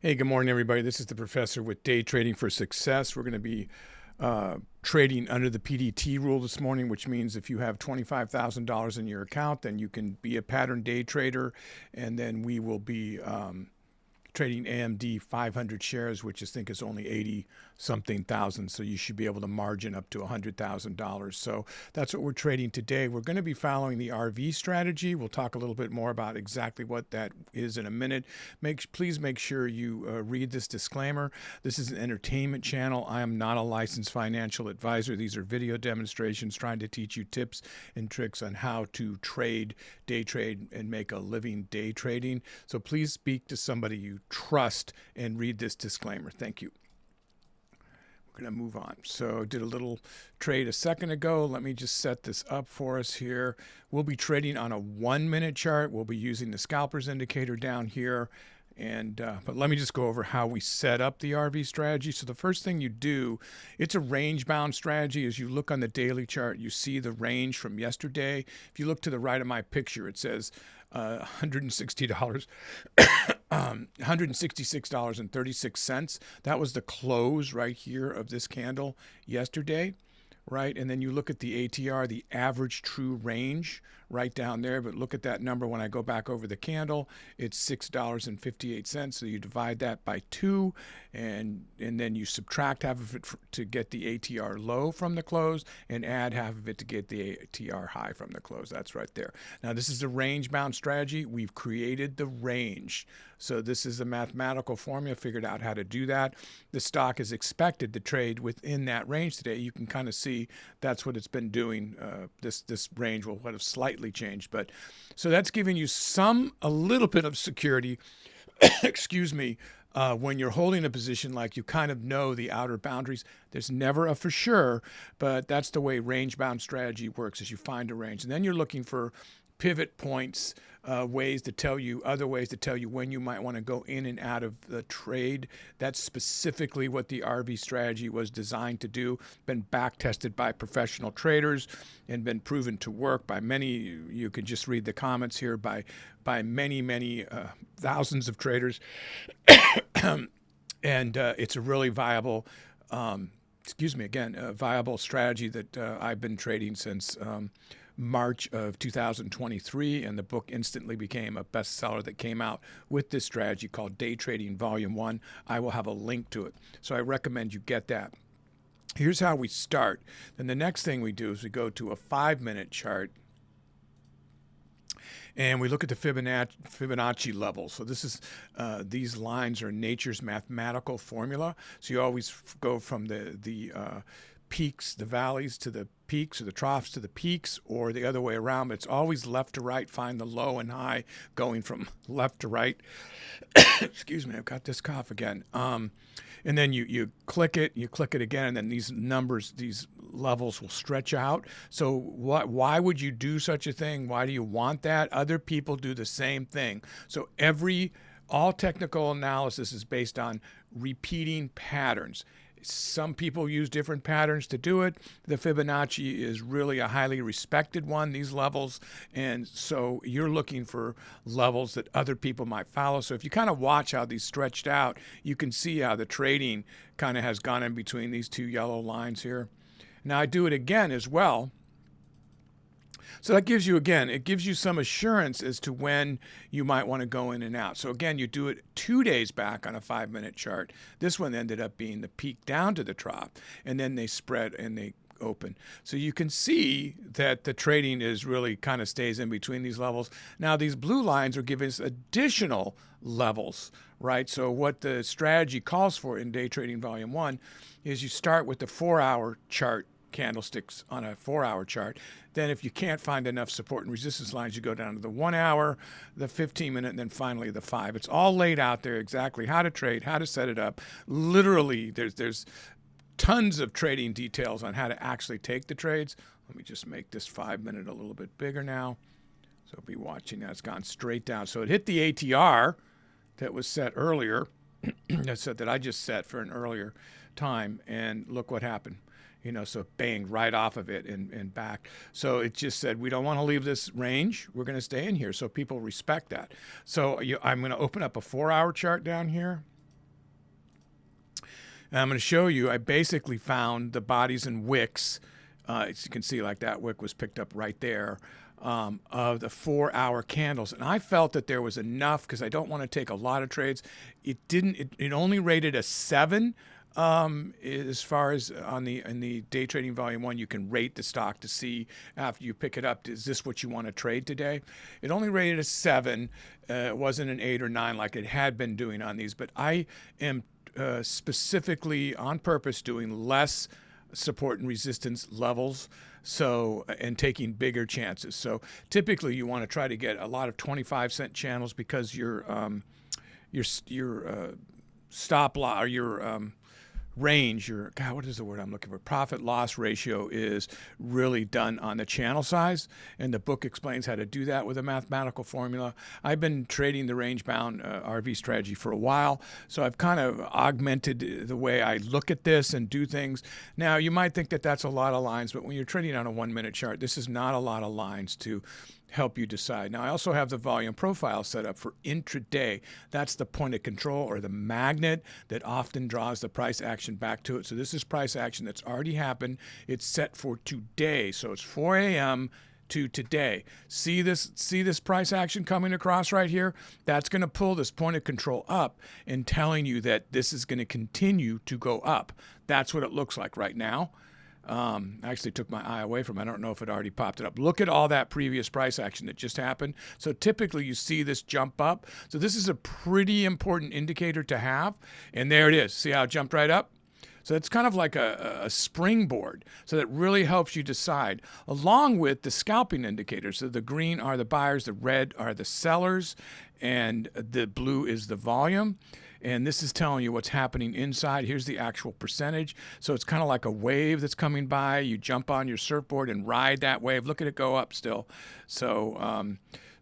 Hey, good morning, everybody. This is the professor with Day Trading for Success. We're going to be trading under the PDT rule this morning, which means if you have $25,000 in your account, then you can be a pattern day trader, and then we will be trading AMD 500 shares, which I think is only 80 something thousand. So you should be able to margin up to $100,000. So that's what we're trading today. We're going to be following the RV strategy. We'll talk a little bit more about exactly what that is in a minute. Please make sure you read this disclaimer. This is an entertainment channel. I am not a licensed financial advisor. These are video demonstrations trying to teach you tips and tricks on how to trade, day trade, and make a living day trading. So please speak to somebody you trust and read this disclaimer. Thank you. We're going to move on. So did a little trade a second ago. Let me just set this up for us here. We'll be trading on a 1-minute chart. We'll be using the scalpers indicator down here. But let me just go over how we set up the RV strategy. So the first thing you do, it's a range-bound strategy. As you look on the daily chart, you see the range from yesterday. If you look to the right of my picture, it says $160, $166.36. That was the close right here of this candle yesterday, right? And then you look at the ATR, the average true range, right down there. But look at that number when I go back over the candle. It's $6.58. So you divide that by 2, and then you subtract half of it to get the ATR low from the close, and add half of it to get the ATR high from the close. That's right there. Now, this is a range-bound strategy. We've created the range. So this is a mathematical formula, figured out how to do that. The stock is expected to trade within that range today. You can kind of see that's what it's been doing. This range will have slightly changed, but so that's giving you a little bit of security, excuse me, when you're holding a position, like you kind of know the outer boundaries. There's never a for sure, but that's the way range-bound strategy works, is you find a range. And then you're looking for pivot points, other ways to tell you when you might want to go in and out of the trade. That's specifically what the RV strategy was designed to do. Been back tested by professional traders and been proven to work by many. You can just read the comments here by many thousands of traders. And it's a really viable, viable strategy that I've been trading since March of 2023, and the book instantly became a bestseller that came out with this strategy called Day Trading Volume 1. I will have a link to it, so I recommend you get that. Here's how we start. Then the next thing we do is we go to a 5-minute chart, and we look at the Fibonacci level. So this is these lines are nature's mathematical formula. So you always go from the peaks, the valleys to the peaks, or the troughs to the peaks, or the other way around. But it's always left to right. Find the low and high going from left to right. Excuse me, I've got this cough again. And then you click it again, and then these numbers, these levels will stretch out. So why would you do such a thing? Why do you want that? Other people do the same thing. So all technical analysis is based on repeating patterns. Some people use different patterns to do it. The Fibonacci is really a highly respected one, these levels. And so you're looking for levels that other people might follow. So if you kind of watch how these stretched out, you can see how the trading kind of has gone in between these two yellow lines here. Now I do it again as well. So that gives you some assurance as to when you might want to go in and out. So again, you do it 2 days back on a 5-minute chart. This one ended up being the peak down to the trough, and then they spread and they open. So you can see that the trading is really kind of stays in between these levels. Now these blue lines are giving us additional levels, right? So what the strategy calls for in Day Trading Volume 1 is you start with the 4-hour chart, candlesticks on a 4-hour chart. Then if you can't find enough support and resistance lines, you go down to the 1 hour, the 15-minute, and then finally the 5. It's all laid out there exactly how to trade, how to set it up. Literally, there's tons of trading details on how to actually take the trades. Let me just make this 5-minute a little bit bigger now. So be watching that. It's gone straight down. So it hit the ATR that was set earlier, that I just set for an earlier time, and look what happened. So bang, right off of it and back. So it just said, we don't want to leave this range. We're going to stay in here. So people respect that. So I'm going to open up a 4-hour chart down here. And I'm going to show you, I basically found the bodies and wicks, as you can see, like that wick was picked up right there, of the 4-hour candles. And I felt that there was enough, because I don't want to take a lot of trades. It only rated a 7. As far as in the day trading volume 1, you can rate the stock to see after you pick it up, is this what you want to trade today? It only rated a 7. It wasn't an 8 or 9 like it had been doing on these, but I am specifically on purpose doing less support and resistance levels, and taking bigger chances. So typically you want to try to get a lot of 25-cent channels, because your stop loss, or your range, what is the word I'm looking for? Profit loss ratio is really done on the channel size, and the book explains how to do that with a mathematical formula. I've been trading the range bound RV strategy for a while, so I've kind of augmented the way I look at this and do things. Now, you might think that that's a lot of lines, but when you're trading on a 1-minute chart, this is not a lot of lines to help you decide. Now, I also have the volume profile set up for intraday. That's the point of control, or the magnet that often draws the price action back to it. So this is price action that's already happened. It's set for today. So it's 4 a.m. to today. See this price action coming across right here? That's going to pull this point of control up and telling you that this is going to continue to go up. That's what it looks like right now. I actually took my eye away from it. I don't know if it already popped it up. Look at all that previous price action that just happened. So typically you see this jump up. So this is a pretty important indicator to have. And there it is. See how it jumped right up? So it's kind of like a springboard. So that really helps you decide, along with the scalping indicators. So the green are the buyers, the red are the sellers, and the blue is the volume. And this is telling you what's happening inside. Here's the actual percentage. So it's kind of like a wave that's coming by. You jump on your surfboard and ride that wave. Look at it go up still. So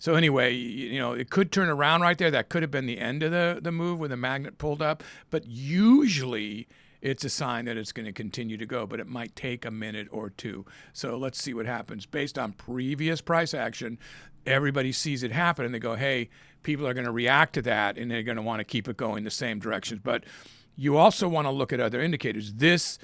anyway, it could turn around right there. That could have been the end of the move when the magnet pulled up. But usually it's a sign that it's going to continue to go, but it might take a minute or two. So let's see what happens. Based on previous price action, everybody sees it happen and they go, hey, people are going to react to that and they're going to want to keep it going the same directions. But you also want to look at other indicators. This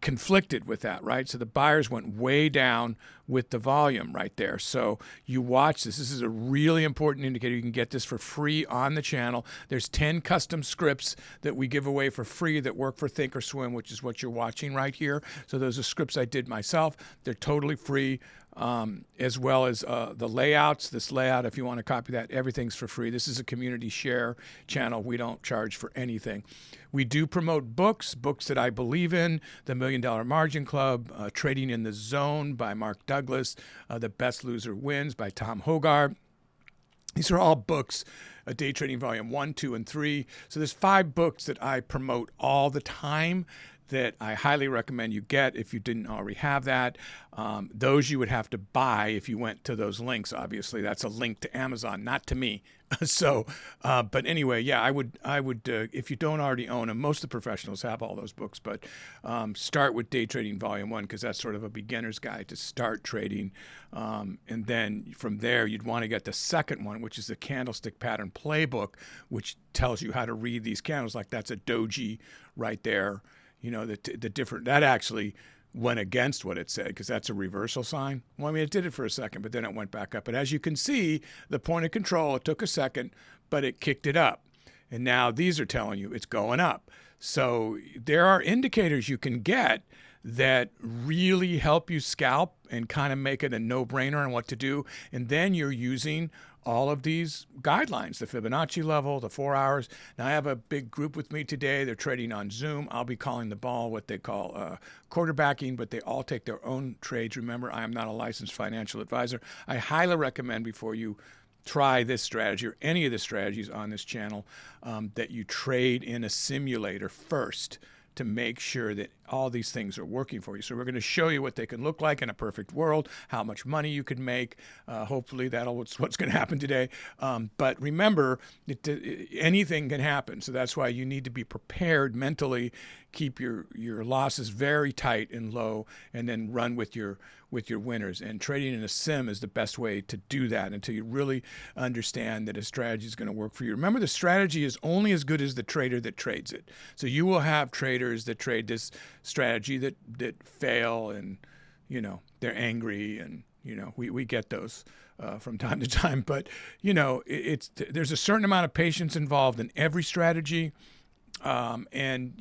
conflicted with that, right? So the buyers went way down with the volume right there. So you watch this. This is a really important indicator. You can get this for free on the channel. There's 10 custom scripts that we give away for free that work for Thinkorswim, which is what you're watching right here. So those are scripts I did myself. They're totally free, as well as the layouts. This layout, if you want to copy that, everything's for free. This is a community share channel. We don't charge for anything. We do promote books that I believe in. The $1 Million Margin Club, Trading in the Zone by Mark Douglas, The Best Loser Wins by Tom Hougaard. These are all books, Day Trading Volume 1, 2, and 3. So there's 5 books that I promote all the time that I highly recommend you get if you didn't already have that. Those you would have to buy if you went to those links. Obviously, that's a link to Amazon, not to me. So, but anyway, yeah, I would if you don't already own them, most of the professionals have all those books, but start with Day Trading Volume 1 because that's sort of a beginner's guide to start trading. And then from there, you'd want to get the second one, which is the Candlestick Pattern Playbook, which tells you how to read these candles. Like that's a doji right there. You know, the different, that actually went against what it said because that's a reversal sign. Well, I mean, it did it for a second, but then it went back up. But as you can see, the point of control, it took a second, but it kicked it up. And now these are telling you it's going up. So there are indicators you can get that really help you scalp and kind of make it a no-brainer on what to do. And then you're using all of these guidelines, the Fibonacci level, the 4 hours. Now, I have a big group with me today. They're trading on Zoom. I'll be calling the ball, what they call quarterbacking, but they all take their own trades. Remember, I am not a licensed financial advisor. I highly recommend before you try this strategy or any of the strategies on this channel that you trade in a simulator first to make sure that all these things are working for you. So we're going to show you what they can look like in a perfect world, how much money you could make. Hopefully that's what's going to happen today. But remember, anything can happen. So that's why you need to be prepared mentally, keep your losses very tight and low, and then run with your with your winners. And trading in a sim is the best way to do that until you really understand that a strategy is going to work for you. Remember, the strategy is only as good as the trader that trades it. So you will have traders that trade this strategy that fail, and they're angry, and we get those from time to time. But there's a certain amount of patience involved in every strategy. And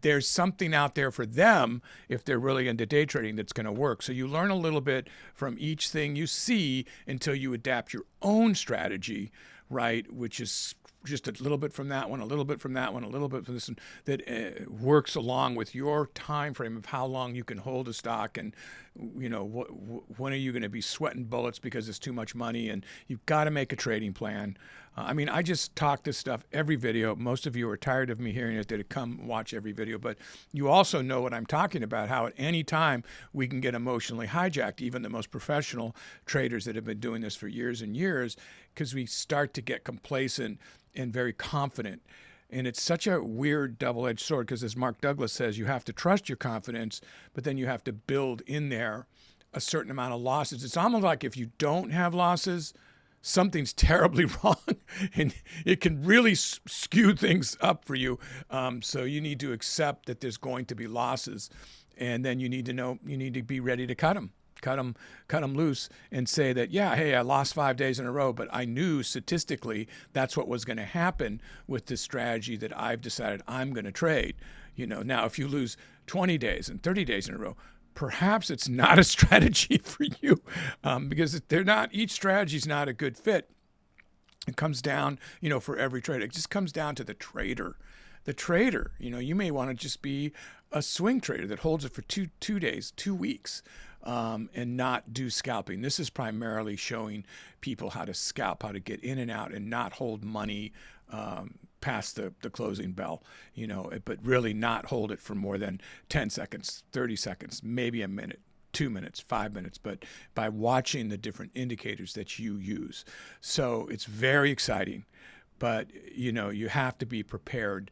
there's something out there for them if they're really into day trading that's going to work. So you learn a little bit from each thing you see until you adapt your own strategy, right? Which is just a little bit from that one, a little bit from that one, a little bit from this one, that works along with your time frame of how long you can hold a stock, and when are you going to be sweating bullets because it's too much money, and you've got to make a trading plan. I just talk this stuff every video. Most of you are tired of me hearing it, that come watch every video, but you also know what I'm talking about, how at any time we can get emotionally hijacked, even the most professional traders that have been doing this for years and years, because we start to get complacent and very confident. And it's such a weird double-edged sword, because as Mark Douglas says, you have to trust your confidence, but then you have to build in there a certain amount of losses. It's almost like if you don't have losses, something's terribly wrong, and it can really skew things up for you. So you need to accept that there's going to be losses, and then you need to be ready to cut them. Cut them loose and say that, yeah, hey, I lost 5 days in a row, but I knew statistically that's what was going to happen with this strategy that I've decided I'm going to trade. Now if you lose 20 days and 30 days in a row, perhaps it's not a strategy for you, because each strategy is not a good fit. It comes down, for every trader. It just comes down to the trader. The trader, you may want to just be a swing trader that holds it for two days, 2 weeks, and not do scalping. This is primarily showing people how to scalp, how to get in and out and not hold money past the closing bell, but really not hold it for more than 10 seconds, 30 seconds, maybe a minute, 2 minutes, 5 minutes, but by watching the different indicators that you use. So it's very exciting, but you have to be prepared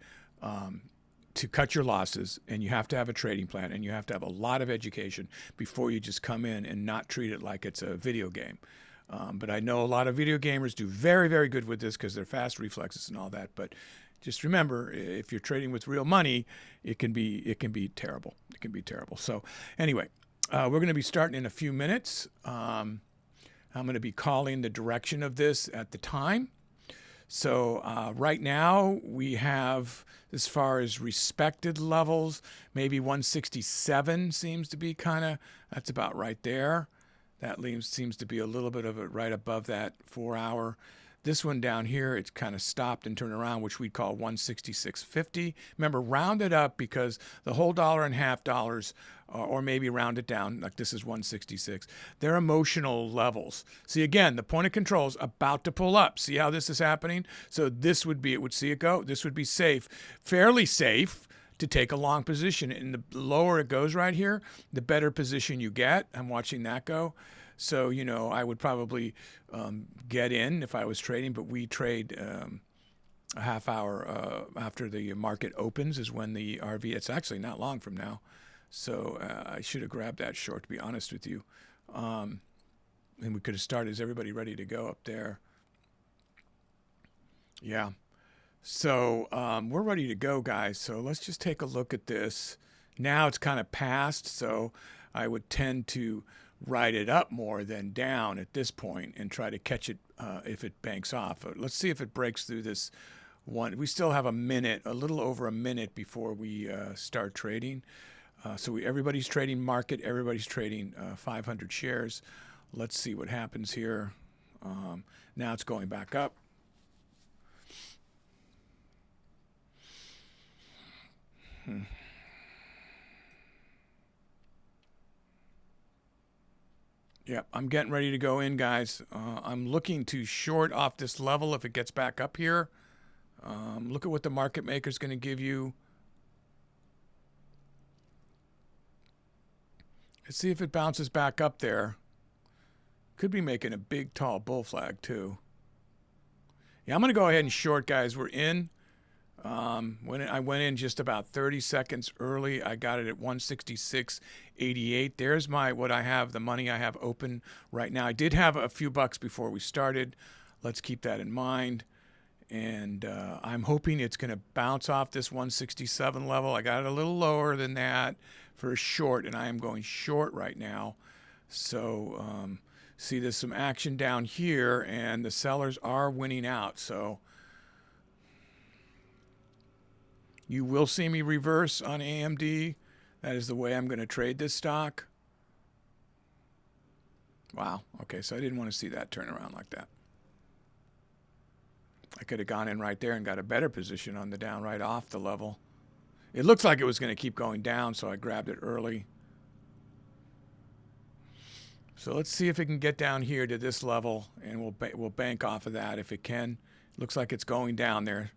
to cut your losses, and you have to have a trading plan, and you have to have a lot of education before you just come in and not treat it like it's a video game. But I know a lot of video gamers do very, very good with this because they're fast reflexes and all that. But just remember, if you're trading with real money, it can be terrible. It can be terrible. So anyway, we're going to be starting in a few minutes. I'm going to be calling the direction of this at the time. So right now we have, as far as respected levels, maybe 167 seems to be that's about right there. That seems to be a little bit of it right above that 4 hour. This one down here, it's kind of stopped and turned around, which we call 166.50. Remember, round it up, because the whole $1.50, or maybe round it down, like this is 166. They're emotional levels. See, again, the point of control is about to pull up. See how this is happening? So this would be, see it go? This would be safe, fairly safe to take a long position. And the lower it goes right here, the better position you get. I'm watching that go. So, I would probably get in if I was trading, but we trade a half hour after the market opens is when the RV, it's actually not long from now. So I should have grabbed that short, to be honest with you. And we could have started. Is everybody ready to go up there? Yeah. So we're ready to go, guys. So let's just take a look at this. Now it's kind of past, so I would tend to ride it up more than down at this point and try to catch it if it banks off. Let's see if it breaks through this one. We still have a minute, a little over a minute before we start trading. So everybody's trading market. Everybody's trading 500 shares. Let's see what happens here. Now it's going back up. Yeah, I'm getting ready to go in, guys. I'm looking to short off this level if it gets back up here. Look at what the market maker is going to give you. Let's see if it bounces back up there. Could be making a big, tall bull flag, too. Yeah, I'm going to go ahead and short, guys. We're in. When I went in just about 30 seconds early, I got it at 166.88. There's what I have, the money I have open right now. I did have a few bucks before we started. Let's keep that in mind. And I'm hoping it's going to bounce off this 167 level. I got it a little lower than that for a short, and I am going short right now. So see, there's some action down here, and the sellers are winning out. So you will see me reverse on AMD. That is the way I'm going to trade this stock. Wow. Okay, so I didn't want to see that turn around like that. I could have gone in right there and got a better position on the down right off the level. It looks like it was going to keep going down, so I grabbed it early. So let's see if it can get down here to this level, and we'll bank off of that if it can. It looks like it's going down there.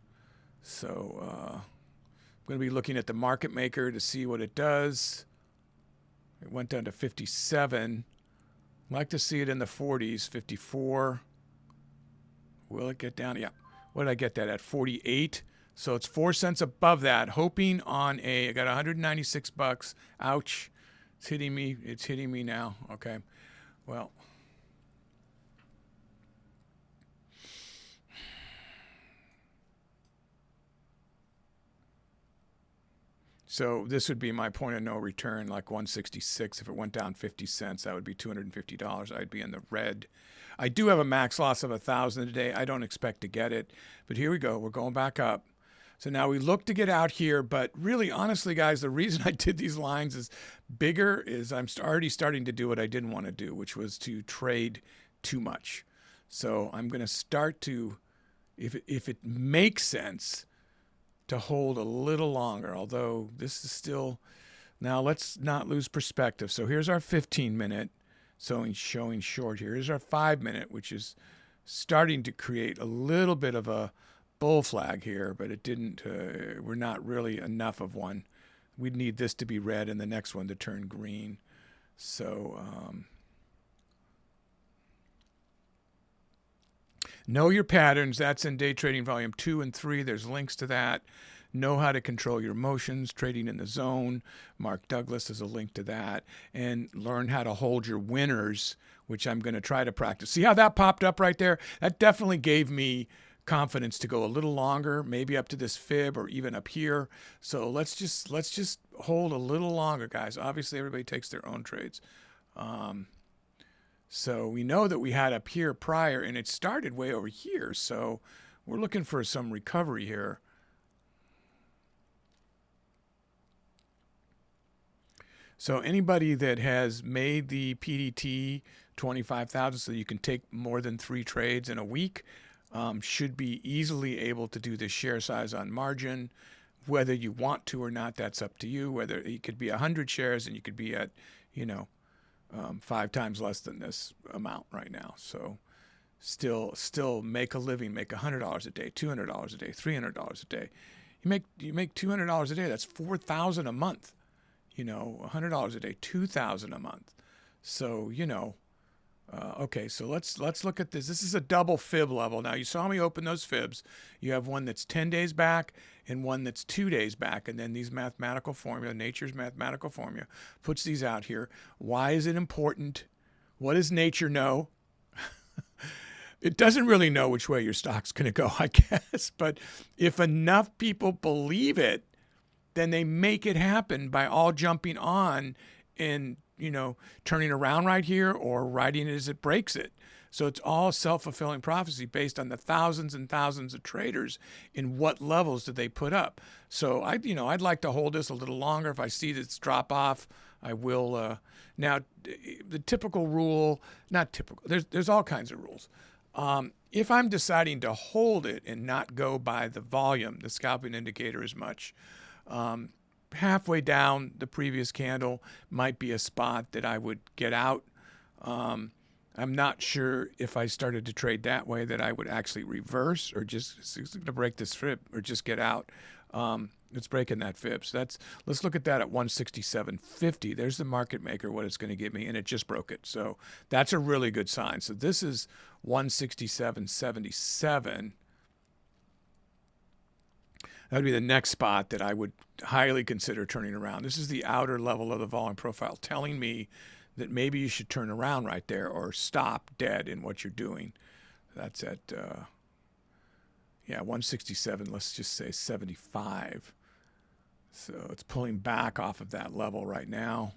So I'm going to be looking at the market maker to see what it does. It went down to 57. I'd like to see it in the 40s, 54. Will it get down? Yeah. What did I get that at? 48. So it's 4 cents above that. Hoping on I got 196 bucks. Ouch. It's hitting me. It's hitting me now. Okay. Well. So this would be my point of no return, like 166. If it went down 50 cents, that would be $250. I'd be in the red. I do have a max loss of 1,000 today. I don't expect to get it, but here we go. We're going back up. So now we look to get out here, but really, honestly, guys, the reason I did these lines is bigger is I'm already starting to do what I didn't want to do, which was to trade too much. So I'm going to start to, if it makes sense, to hold a little longer, although this is still, now let's not lose perspective. So here's our 15-minute. So showing short here. Here's our 5-minute, which is starting to create a little bit of a bull flag here, but it didn't, we're not really enough of one. We'd need this to be red and the next one to turn green. So know your patterns. That's in Day Trading Volume 2 and 3. There's links to that. Know how to control your emotions, trading in the zone. Mark Douglas has a link to that. And learn how to hold your winners, which I'm going to try to practice. See how that popped up right there? That definitely gave me confidence to go a little longer, maybe up to this fib or even up here. So let's just hold a little longer, guys. Obviously, everybody takes their own trades. So we know that we had up here prior, and it started way over here. So we're looking for some recovery here. So anybody that has made the PDT 25,000 so you can take more than 3 trades in a week should be easily able to do this share size on margin. Whether you want to or not, that's up to you. Whether it could be 100 shares and you could be at, 5 times less than this amount right now. So still make a living, make $100 a day, $200 a day, $300 a day. You make $200 a day. That's $4,000 a month. $100 a day, $2,000 a month. So, okay, so let's look at this. This is a double fib level. Now, you saw me open those fibs. You have one that's 10 days back and one that's 2 days back. And then these mathematical formula, nature's mathematical formula, puts these out here. Why is it important? What does nature know? It doesn't really know which way your stock's going to go, I guess. But if enough people believe it, then they make it happen by all jumping on and, turning around right here or riding it as it breaks it. So it's all self-fulfilling prophecy based on the thousands and thousands of traders in what levels did they put up. So I'd like to hold this a little longer. If I see this drop off, I will. Now, the typical rule, not typical, there's all kinds of rules. If I'm deciding to hold it and not go by the volume, the scalping indicator as much, halfway down the previous candle might be a spot that I would get out. I'm not sure if I started to trade that way that I would actually reverse or just to break this fib or just get out. It's breaking that fib. So let's look at that at 167.50. There's the market maker, what it's going to give me, and it just broke it. So that's a really good sign. So this is 167.77. That would be the next spot that I would highly consider turning around. This is the outer level of the volume profile telling me that maybe you should turn around right there or stop dead in what you're doing. That's at, yeah, 167, let's just say 75. So it's pulling back off of that level right now.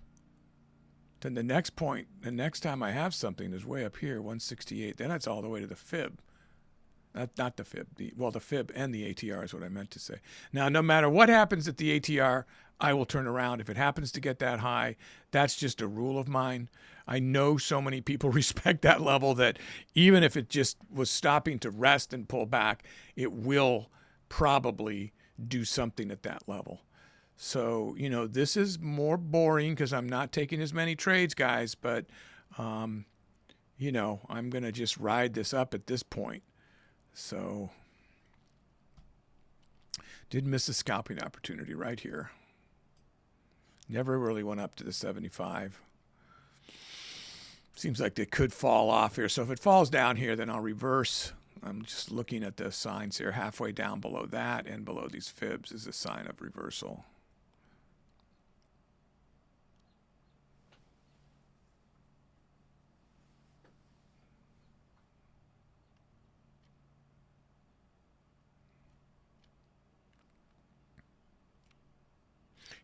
Then the next point, the next time I have something is way up here, 168. Then it's all the way to the fib. Not the fib. The fib and the ATR is what I meant to say. Now, no matter what happens at the ATR, I will turn around. If it happens to get that high, that's just a rule of mine. I know so many people respect that level that even if it just was stopping to rest and pull back, it will probably do something at that level. So, you know, this is more boring because I'm not taking as many trades, guys, but, you know, I'm going to just ride this up at this point. So, did miss a scalping opportunity right here. Never really went up to the 75. Seems like they could fall off here. So if it falls down here, then I'll reverse. I'm just looking at the signs here. Halfway down below that and below these fibs is a sign of reversal.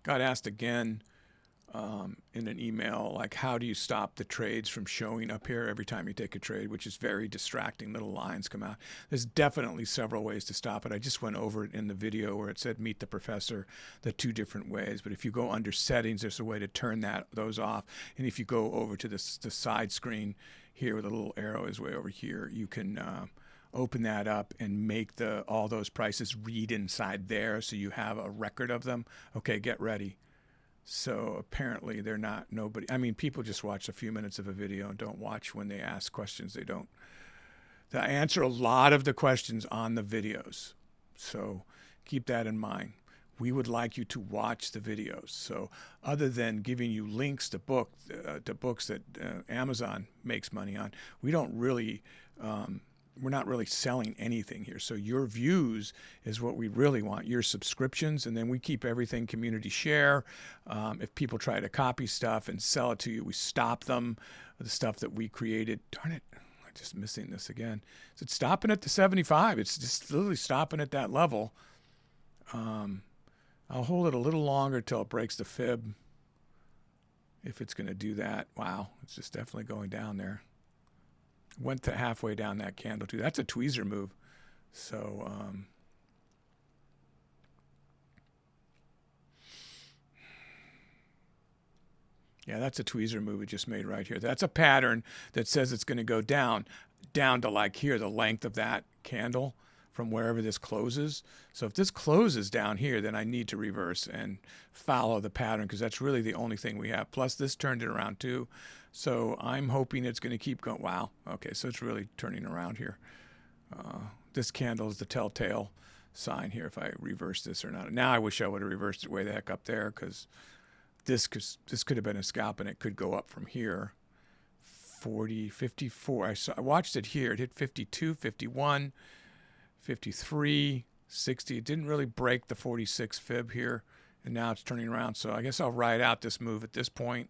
Got asked again in an email, like, how do you stop the trades from showing up here every time you take a trade, which is very distracting. Little lines come out. There's definitely several ways to stop it. I just went over it in the video where it said meet the professor, the 2 different ways. But if you go under settings, there's a way to turn those off. And if you go over to the side screen here where the little arrow is way over here, you can open that up and make all those prices read inside there so you have a record of them. Okay, get ready. So apparently they're not, I mean, people just watch a few minutes of a video and don't watch when they ask questions. They answer a lot of the questions on the videos. So keep that in mind. We would like you to watch the videos. So other than giving you links to books that Amazon makes money on, we don't really, we're not really selling anything here. So your views is what we really want, your subscriptions, and then we keep everything community share. If people try to copy stuff and sell it to you, we stop them. The stuff that we created, darn it, I'm just missing this again. So it's stopping at the 75. It's just literally stopping at that level. I'll hold it a little longer till it breaks the fib. If it's going to do that. Wow, it's just definitely going down there. Went to halfway down that candle too. That's a tweezer move. So yeah, that's a tweezer move it just made right here. That's a pattern that says it's going to go down to like here, the length of that candle from wherever this closes. So if this closes down here, then I need to reverse and follow the pattern because that's really the only thing we have. Plus this turned it around too. So I'm hoping it's going to keep going. Wow. Okay, so it's really turning around here. This candle is the telltale sign here if I reverse this or not. Now I wish I would have reversed it way the heck up there because this could have been a scalp and it could go up from here. 40, 54. I watched it here. It hit 52, 51, 53, 60. It didn't really break the 46 fib here. And now it's turning around. So I guess I'll ride out this move at this point.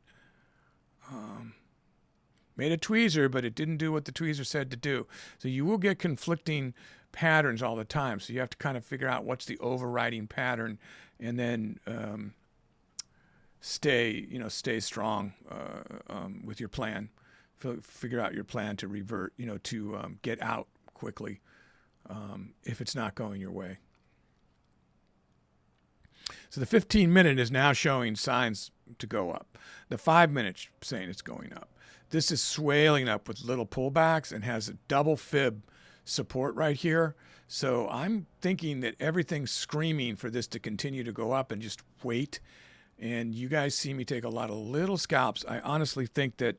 Made a tweezer, but it didn't do what the tweezer said to do. So you will get conflicting patterns all the time. So you have to kind of figure out what's the overriding pattern and then stay strong with your plan. Figure out your plan to revert, to get out quickly if it's not going your way. So the 15-minute is now showing signs to go up. The 5-minute saying it's going up. This is swaling up with little pullbacks and has a double fib support right here. So I'm thinking that everything's screaming for this to continue to go up and just wait. And you guys see me take a lot of little scalps. I honestly think that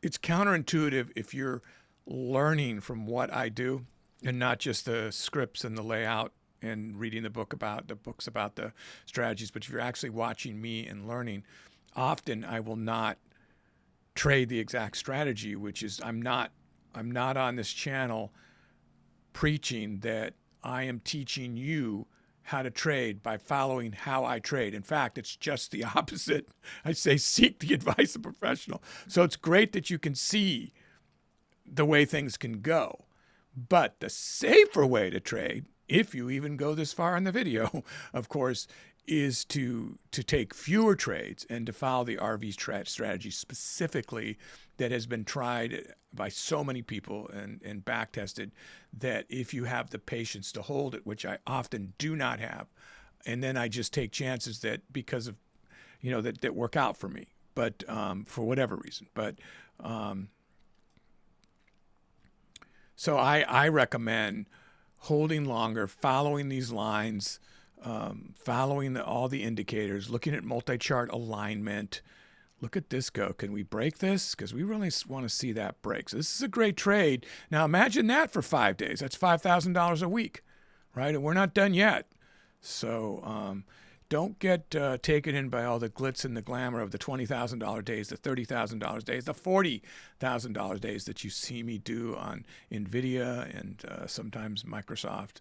it's counterintuitive if you're learning from what I do and not just the scripts and the layout and reading the books about the strategies. But if you're actually watching me and learning, often I will not trade the exact strategy, which is I'm not on this channel preaching that I am teaching you how to trade by following how I trade. In fact, it's just the opposite. I say seek the advice of a professional. So it's great that you can see the way things can go. But the safer way to trade, if you even go this far in the video, of course, is to take fewer trades and to follow the RV strategy specifically that has been tried by so many people and back tested, that if you have the patience to hold it, which I often do not have, and then I just take chances that because of, that work out for me, but for whatever reason. But so I recommend holding longer, following these lines, following all the indicators, looking at multi-chart alignment. Look at this go. Can we break this? Because we really want to see that break. So this is a great trade. Now imagine that for 5 days. That's $5,000 a week, right? And we're not done yet. So don't get taken in by all the glitz and the glamour of the $20,000 days, the $30,000 days, the $40,000 days that you see me do on NVIDIA and sometimes Microsoft,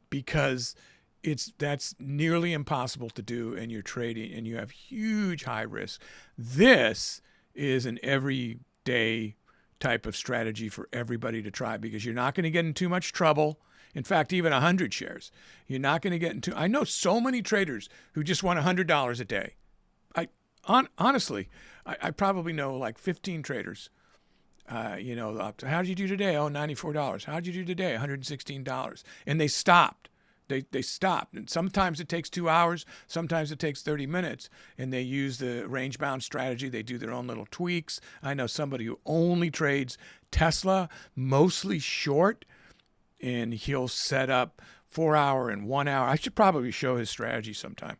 because that's nearly impossible to do, and you're trading and you have huge high risk. This is an everyday type of strategy for everybody to try, because you're not going to get in too much trouble. In fact, even 100 shares, you're not going to get into. I know so many traders who just want $100 a day. Honestly, I probably know like 15 traders. How did you do today? Oh, $94. How did you do today? $116. And they stopped. They stopped. And sometimes it takes 2 hours. Sometimes it takes 30 minutes. And they use the range-bound strategy. They do their own little tweaks. I know somebody who only trades Tesla, mostly short, and he'll set up 4 hour and 1 hour. I should probably show his strategy sometime.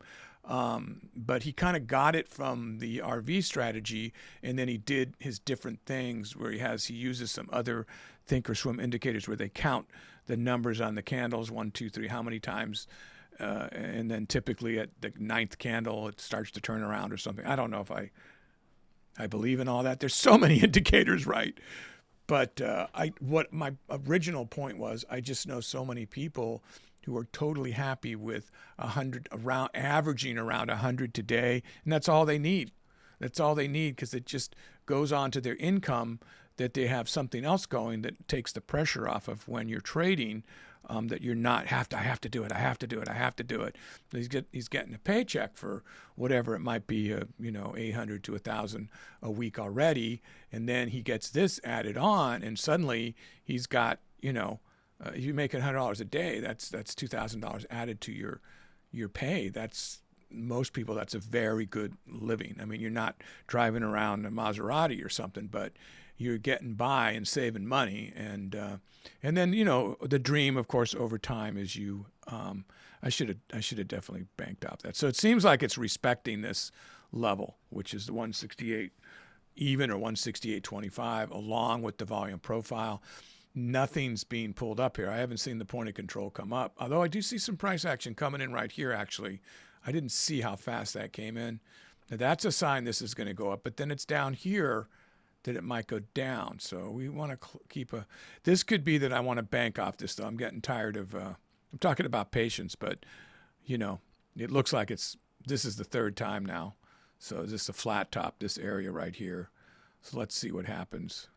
But he kind of got it from the RV strategy, and then he did his different things where he uses some other Thinkorswim indicators where they count the numbers on the candles, 1, 2, 3, how many times, and then typically at the 9th candle it starts to turn around or something. I don't know if I believe in all that. There's so many indicators, right? But what my original point was, I just know so many people who are totally happy with averaging around 100 today, and that's all they need. That's all they need, because it just goes on to their income, that they have something else going that takes the pressure off of when you're trading, that you're not I have to do it. He's getting a paycheck for whatever it might be, 800 to 1,000 a week already, and then he gets this added on, and suddenly he's got, you make $100 a day, that's $2,000 added to your pay. That's most people. That's a very good living. I mean, you're not driving around a Maserati or something, but you're getting by and saving money, and then the dream, of course, over time is you. I should have definitely banked off that. So it seems like it's respecting this level, which is the 168 even or 168.25, along with the volume profile. Nothing's being pulled up here. I haven't seen the point of control come up, although I do see some price action coming in right here. Actually, I didn't see how fast that came in. Now, that's a sign this is going to go up, but then it's down here that it might go down. So we want to keep this could be that I want to bank off this, though. I'm getting tired of, I'm talking about patience, but it looks like this is the third time now. So is this a flat top, this area right here? So let's see what happens.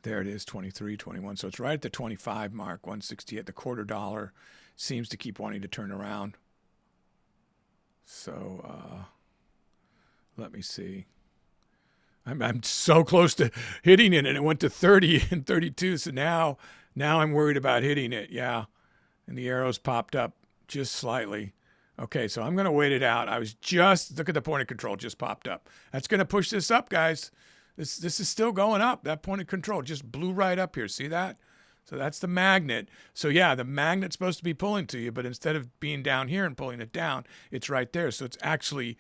There it is, 23, 21. So it's right at the 25 mark, 168. The quarter dollar seems to keep wanting to turn around. So let me see. I'm so close to hitting it, and it went to 30 and 32. So now I'm worried about hitting it. Yeah, and the arrows popped up just slightly. Okay, so I'm going to wait it out. Look at the point of control just popped up. That's going to push this up, guys. This is still going up. That point of control just blew right up here. See that? So that's the magnet. So yeah, the magnet's supposed to be pulling to you, but instead of being down here and pulling it down, it's right there. So it's actually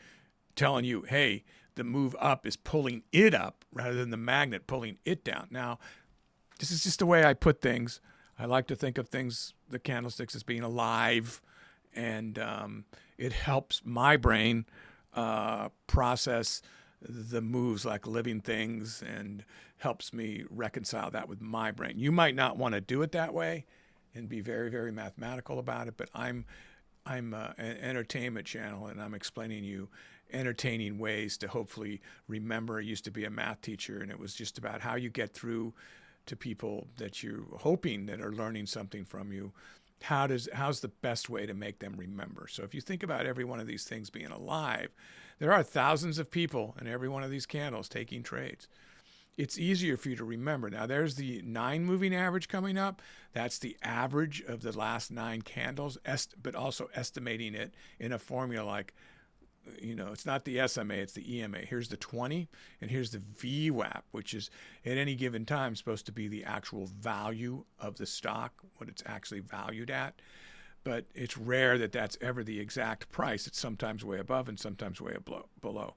telling you, hey, the move up is pulling it up rather than the magnet pulling it down. Now, this is just the way I put things. I like to think of things, the candlesticks, as being alive, and it helps my brain process the moves like living things and helps me reconcile that with my brain. You might not want to do it that way and be very, very mathematical about it, but I'm an entertainment channel, and I'm explaining you entertaining ways to hopefully remember. I used to be a math teacher, and it was just about how you get through to people that you're hoping that are learning something from you. How's the best way to make them remember? So if you think about every one of these things being alive, there are thousands of people in every one of these candles taking trades. It's easier for you to remember. Now, there's the 9 moving average coming up. That's the average of the last 9 candles, but also estimating it in a formula like, it's not the SMA, it's the EMA. Here's the 20, and here's the VWAP, which is at any given time supposed to be the actual value of the stock, what it's actually valued at. But it's rare that that's ever the exact price. It's sometimes way above and sometimes way below.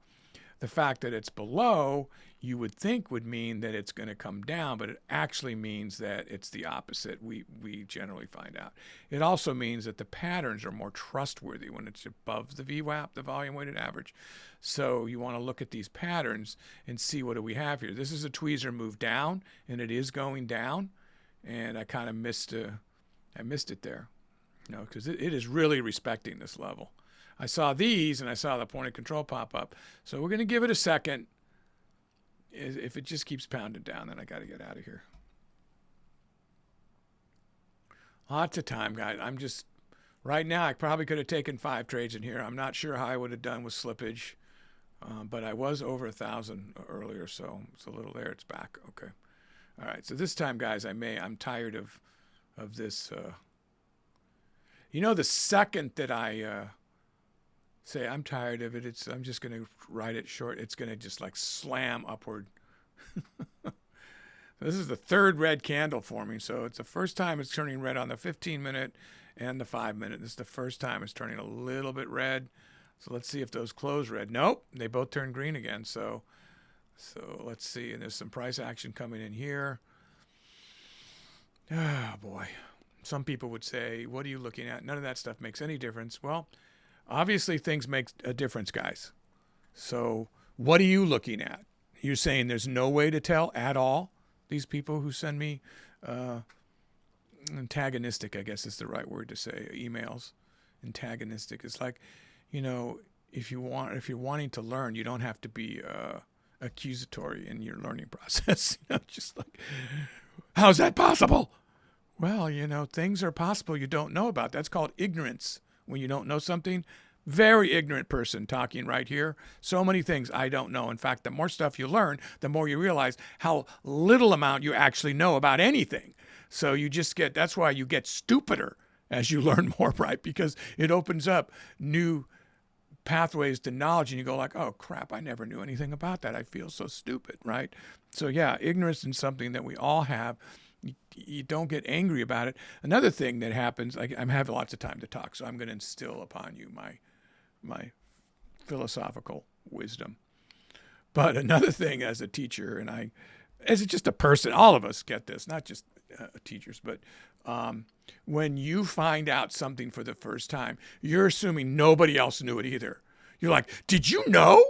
The fact that it's below, you would think would mean that it's going to come down, but it actually means that it's the opposite. We generally find out. It also means that the patterns are more trustworthy when it's above the VWAP, the volume weighted average. So you want to look at these patterns and see, what do we have here? This is a tweezer move down, and it is going down, and I kind of missed it there, because it is really respecting this level. I saw these, and I saw the point of control pop up. So we're going to give it a second. If it just keeps pounding down, then I got to get out of here. Lots of time, guys. Right now, I probably could have taken 5 trades in here. I'm not sure how I would have done with slippage, but I was over 1,000 earlier, so it's a little there. It's back. Okay. All right. So this time, guys, I'm tired of this. The second that I say I'm tired of it, I'm just going to write it short. It's going to just like slam upward. This is the 3rd red candle forming. So it's the first time it's turning red on the 15-minute and the 5-minute. This is the first time it's turning a little bit red. So let's see if those close red. Nope, they both turn green again. So let's see. And there's some price action coming in here. Oh, boy. Some people would say, what are you looking at? None of that stuff makes any difference. Well, obviously, things make a difference, guys. So what are you looking at? You're saying there's no way to tell at all? These people who send me antagonistic, I guess is the right word to say, emails. Antagonistic. It's like, if you're wanting to learn, you don't have to be accusatory in your learning process. Just like, how's that possible? Well, things are possible you don't know about. That's called ignorance. When you don't know something, very ignorant person talking right here. So many things I don't know. In fact, the more stuff you learn, the more you realize how little amount you actually know about anything. So that's why you get stupider as you learn more, right? Because it opens up new pathways to knowledge, and you go like, oh crap, I never knew anything about that. I feel so stupid, right? So yeah, ignorance is something that we all have. You don't get angry about it. Another thing that happens, I'm having lots of time to talk, so I'm going to instill upon you my philosophical wisdom. But another thing as a teacher, and as just a person, all of us get this, not just teachers, but when you find out something for the first time, you're assuming nobody else knew it either. You're like, did you know?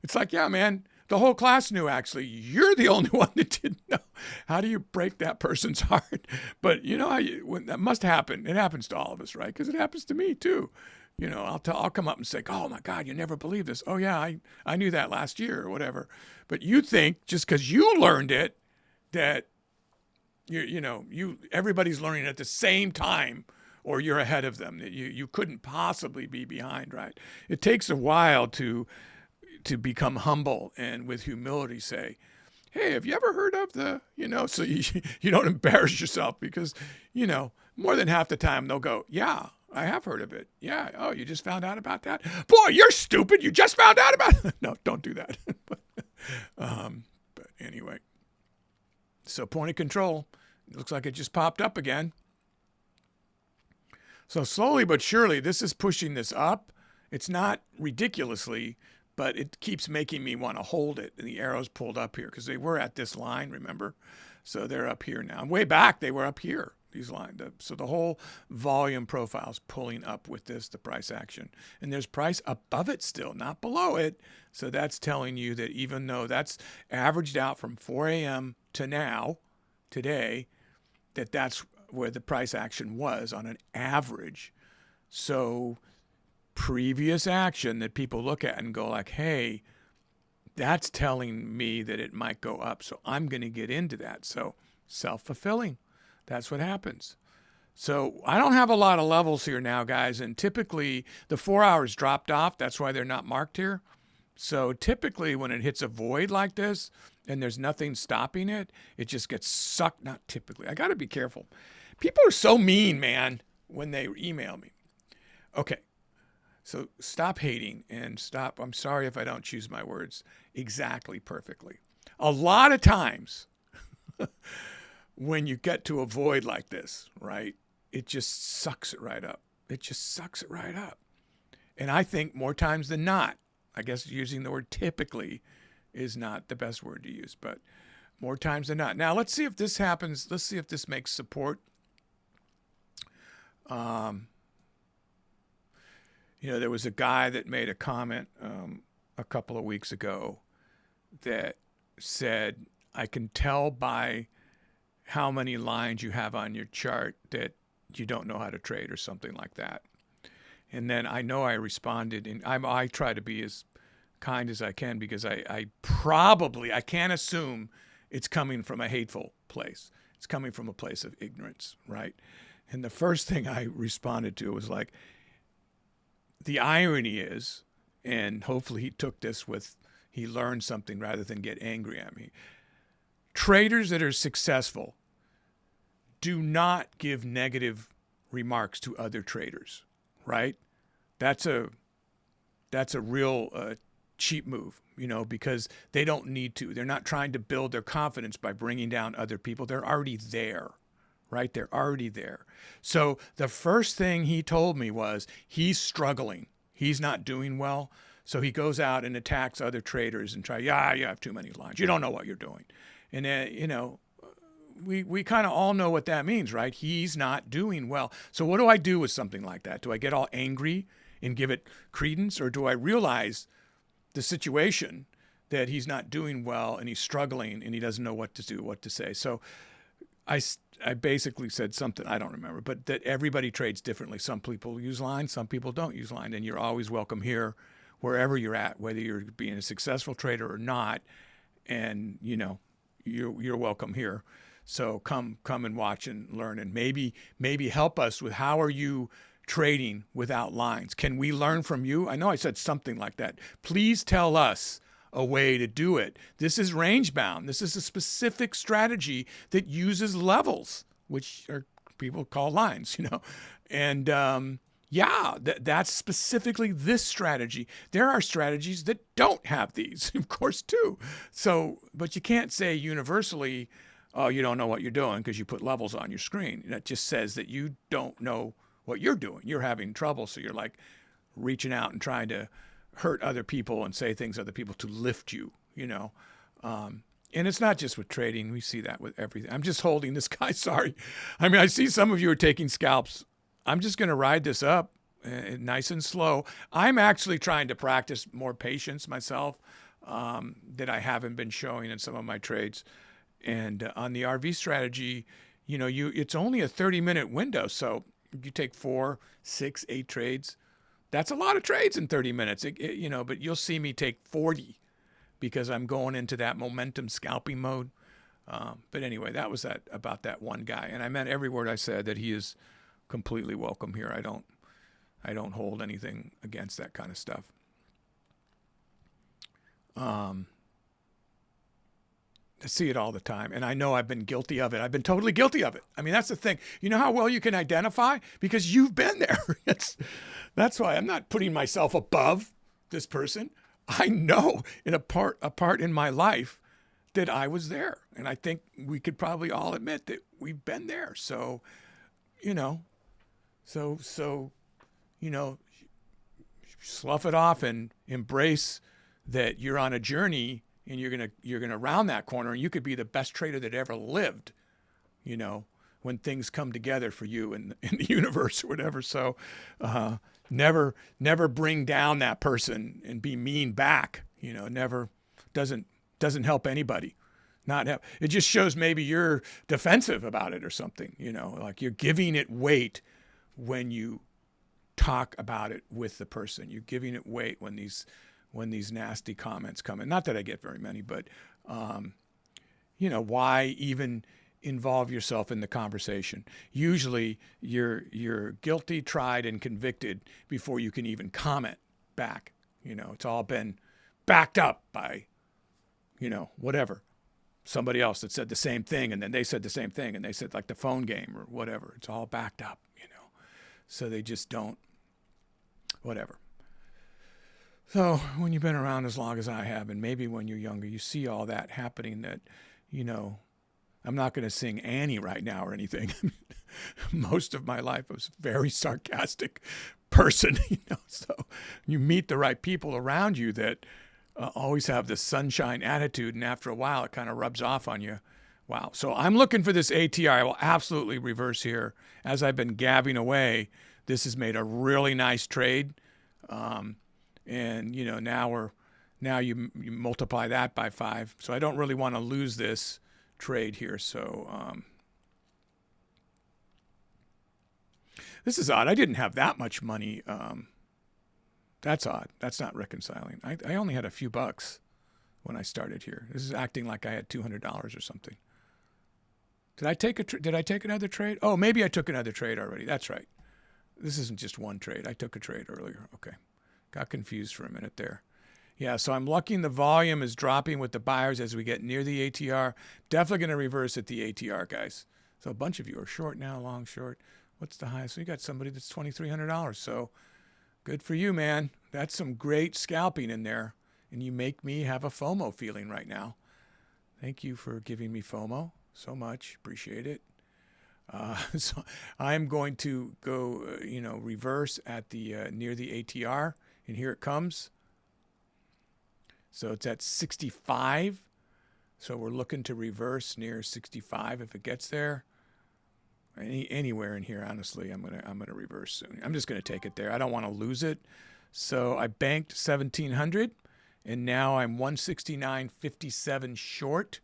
It's like, yeah, man. The whole class knew, actually. You're the only one that didn't know. How do you break that person's heart? But that must happen. It happens to all of us, right? Because it happens to me too. I'll come up and say, oh my God, you never believe this. Oh yeah, I knew that last year or whatever. But you think just because you learned it that everybody's learning at the same time, or you're ahead of them. That you couldn't possibly be behind, right? It takes a while to become humble and with humility say, hey, have you ever heard of so you don't embarrass yourself, because, more than half the time they'll go, yeah, I have heard of it. Yeah. Oh, you just found out about that? Boy, you're stupid. You just found out about it. No, don't do that. But anyway, so point of control, it looks like it just popped up again. So slowly but surely, this is pushing this up. It's not ridiculously, but it keeps making me want to hold it. And the arrow's pulled up here because they were at this line, remember? So they're up here now. Way back, they were up here. these lines. So the whole volume profile is pulling up with this, the price action. And there's price above it still, not below it. So that's telling you that even though that's averaged out from 4 a.m. to now, today, that's where the price action was on an average. So previous action that people look at and go like, hey, that's telling me that it might go up. So I'm going to get into that. So self-fulfilling. That's what happens. So I don't have a lot of levels here now, guys. And typically the 4 hours dropped off. That's why they're not marked here. So typically when it hits a void like this and there's nothing stopping it, it just gets sucked. Not typically. I got to be careful. People are so mean, man, when they email me. Okay. So stop hating and stop. I'm sorry if I don't choose my words exactly perfectly. A lot of times when you get to a void like this, right, it just sucks it right up. It just sucks it right up. And I think more times than not, I guess using the word typically is not the best word to use, but more times than not. Now, let's see if this happens. Let's see if this makes support. There was a guy that made a comment a couple of weeks ago that said, I can tell by how many lines you have on your chart that you don't know how to trade or something like that. And then I know I responded, and I try to be as kind as I can because I can't assume it's coming from a hateful place. It's coming from a place of ignorance, right? And the first thing I responded to was like, the irony is, and hopefully he took this he learned something rather than get angry at me. Traders that are successful do not give negative remarks to other traders, right? That's a real cheap move, because they don't need to. They're not trying to build their confidence by bringing down other people. They're already there, right? They're already there. So the first thing he told me was he's struggling. He's not doing well. So he goes out and attacks other traders and you have too many lines. You don't know what you're doing. And we kind of all know what that means, right? He's not doing well. So what do I do with something like that? Do I get all angry and give it credence, or do I realize the situation that he's not doing well and he's struggling and he doesn't know what to do, what to say? So I basically said something, I don't remember, but that everybody trades differently. Some people use line, some people don't use line, and you're always welcome here wherever you're at, whether you're being a successful trader or not. And, you're welcome here. So come and watch and learn, and maybe help us with how are you trading without lines? Can we learn from you? I know I said something like that. Please tell us a way to do it. This is range bound. This is a specific strategy that uses levels, which are people call lines, and that's specifically this strategy. There are strategies that don't have these, of course, too. So, but you can't say universally, oh, you don't know what you're doing because you put levels on your screen. That just says that you don't know what you're doing. You're having trouble. So you're like reaching out and trying to hurt other people and say things to other people to lift you, and it's not just with trading. We see that with everything. I'm just holding this guy. Sorry. I mean, I see some of you are taking scalps. I'm just going to ride this up nice and slow. I'm actually trying to practice more patience myself that I haven't been showing in some of my trades. And on the RV strategy, it's only a 30-minute window. So you take 4, 6, 8 trades. That's a lot of trades in 30 minutes, but you'll see me take 40 because I'm going into that momentum scalping mode. But anyway, that was about that one guy. And I meant every word I said, that he is completely welcome here. I don't hold anything against that kind of stuff. I see it all the time, and I know I've been guilty of it. I've been totally guilty of it. I mean, that's the thing. You know how well you can identify? Because you've been there. That's why I'm not putting myself above this person. I know in a part in my life that I was there, and I think we could probably all admit that we've been there. So, slough it off and embrace that you're on a journey. And you're gonna round that corner, and you could be the best trader that ever lived, when when things come together for you in the universe or whatever. So never bring down that person and be mean back. You know, never doesn't help anybody. Not help. It just shows maybe you're defensive about it or something. You know, like you're giving it weight when you talk about it with the person. You're giving it weight when these nasty comments come in. Not that I get very many, but you know, why even involve yourself in the conversation? Usually you're guilty, tried, and convicted before you can even comment back. You know, it's all been backed up by, you know, whatever. Somebody else that said the same thing, and then they said the same thing, and they said like the phone game or whatever. It's all backed up, you know. So they just don't, whatever. So when you've been around as long as I have, and maybe when you're younger, you see all that happening that, you know, I'm not going to sing Annie right now or anything. Most of my life I was a very sarcastic person, you know. So you meet the right people around you that always have this sunshine attitude, and after a while it kind of rubs off on you. Wow. So I'm looking for this ATR. I will absolutely reverse here. As I've been gabbing away, this has made a really nice trade. And you know, now you multiply that by 5. So I don't really want to lose this trade here. So this is odd. I didn't have that much money. That's odd. That's not reconciling. I only had a few bucks when I started here. This is acting like I had $200 or something. Did I take another trade? Oh, maybe I took another trade already. That's right. This isn't just one trade. I took a trade earlier. Okay. Got confused for a minute there. Yeah, so I'm lucky the volume is dropping with the buyers as we get near the ATR. Definitely going to reverse at the ATR, guys. So a bunch of you are short now, long, short. What's the highest? So you got somebody that's $2,300. So good for you, man. That's some great scalping in there. And you make me have a FOMO feeling right now. Thank you for giving me FOMO so much. Appreciate it. So I'm going to go, you know, reverse at the near the ATR. And here it comes. So it's at 65. So we're looking to reverse near 65 if it gets there. Anywhere in here, honestly, I'm gonna reverse soon. I'm just gonna take it there. I don't want to lose it. So I banked 1,700, and now I'm 169.57 short.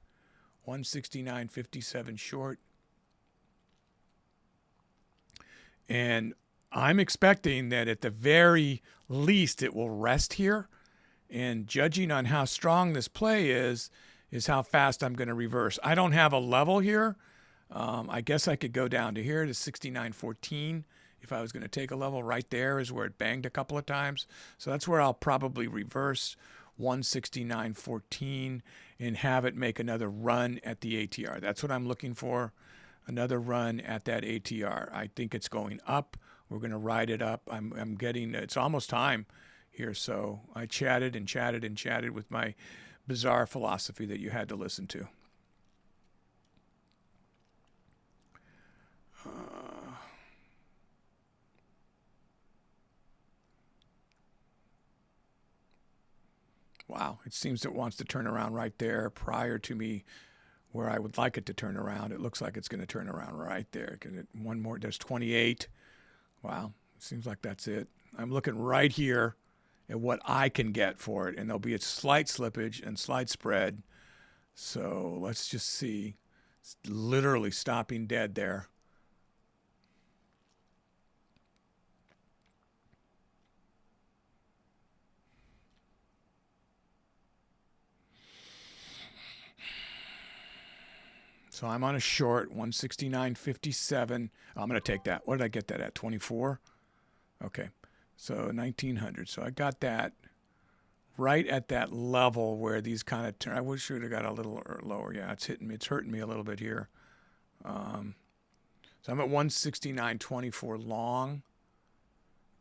169.57 short. And I'm expecting that at the very least it will rest here. And judging on how strong this play is how fast I'm going to reverse. I don't have a level here. I guess I could go down to here to 69.14 if I was going to take a level. Right there is where it banged a couple of times. So that's where I'll probably reverse 169.14 and have it make another run at the ATR. That's what I'm looking for, another run at that ATR. I think it's going up. We're going to ride it up. I'm getting, it's almost time here. So I chatted and chatted and chatted with my bizarre philosophy that you had to listen to. Wow, it seems it wants to turn around right there prior to me where I would like it to turn around. It looks like it's going to turn around right there. One more, there's 28. Wow, it seems like that's it. I'm looking right here at what I can get for it, and there'll be a slight slippage and slight spread. So let's just see. It's literally stopping dead there. So I'm on a short, 169.57. I'm going to take that. What did I get that at? 24? Okay. So 1900. So I got that right at that level where these kind of turn. I wish I would have got a little lower. Yeah, it's hitting me. It's hurting me a little bit here. So I'm at 169.24 long.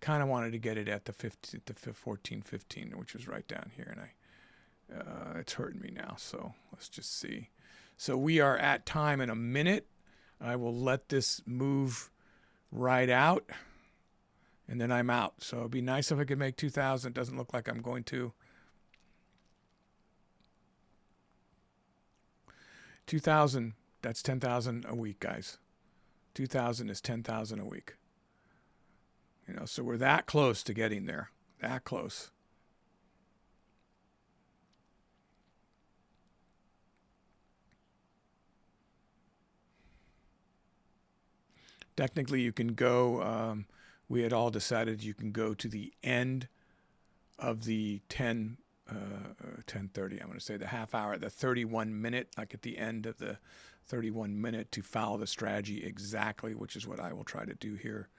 Kind of wanted to get it at the 14.15, which was right down here, and it's hurting me now. So let's just see. So we are at time in a minute. I will let this move right out, and then I'm out. So it'd be nice if I could make 2,000. It doesn't look like I'm going to. 2,000, that's 10,000 a week, guys. 2,000 is 10,000 a week. You know, so we're that close to getting there. That close. Technically, you can go, we had all decided you can go to the end of the 10:30, I'm going to say the half hour, the 31 minute, like at the end of the 31 minute to follow the strategy exactly, which is what I will try to do here.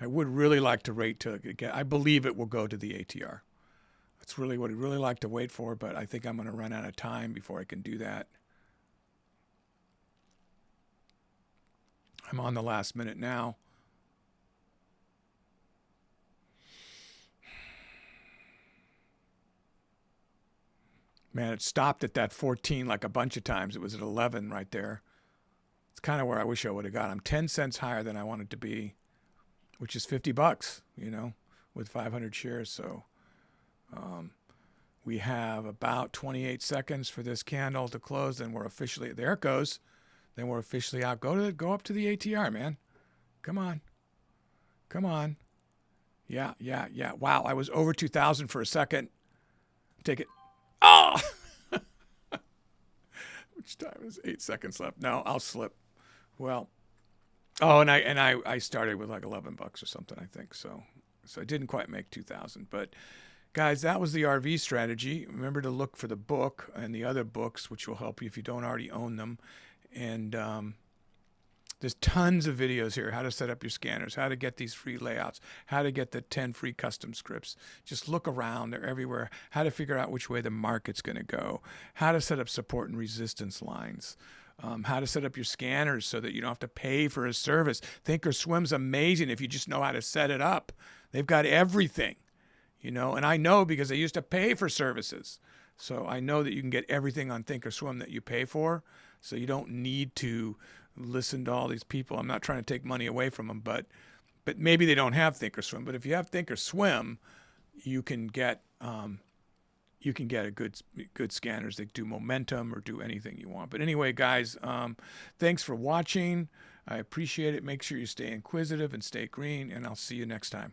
I would really like to wait till it get, I believe it will go to the ATR. That's really what I'd really like to wait for, but I think I'm going to run out of time before I can do that. I'm on the last minute now. Man, it stopped at that 14 like a bunch of times. It was at 11 right there. It's kind of where I wish I would have got. I'm 10 cents higher than I wanted to be, which is $50, you know, with 500 shares. So we have about 28 seconds for this candle to close. Then we're officially, there it goes. Then we're officially out. Go up to the ATR, man. Come on. Come on. Yeah. Wow, I was over 2,000 for a second. Take it. Oh! Which time is 8 seconds left? No, I'll slip. Well, oh, and I started with like $11 or something, I think. So I didn't quite make 2,000. But guys, that was the RV strategy. Remember to look for the book and the other books, which will help you if you don't already own them. And there's tons of videos here, how to set up your scanners, how to get these free layouts, how to get the 10 free custom scripts. Just look around, they're everywhere. How to figure out which way the market's going to go, how to set up support and resistance lines, how to set up your scanners so that you don't have to pay for a service. Thinkorswim's amazing if you just know how to set it up. They've got everything, you know, and I know because I used to pay for services. So I know that you can get everything on Thinkorswim that you pay for. So you don't need to listen to all these people. I'm not trying to take money away from them, but maybe they don't have Thinkorswim. But if you have Thinkorswim, you can get a good scanners that do momentum or do anything you want. But anyway, guys, thanks for watching. I appreciate it. Make sure you stay inquisitive and stay green, and I'll see you next time.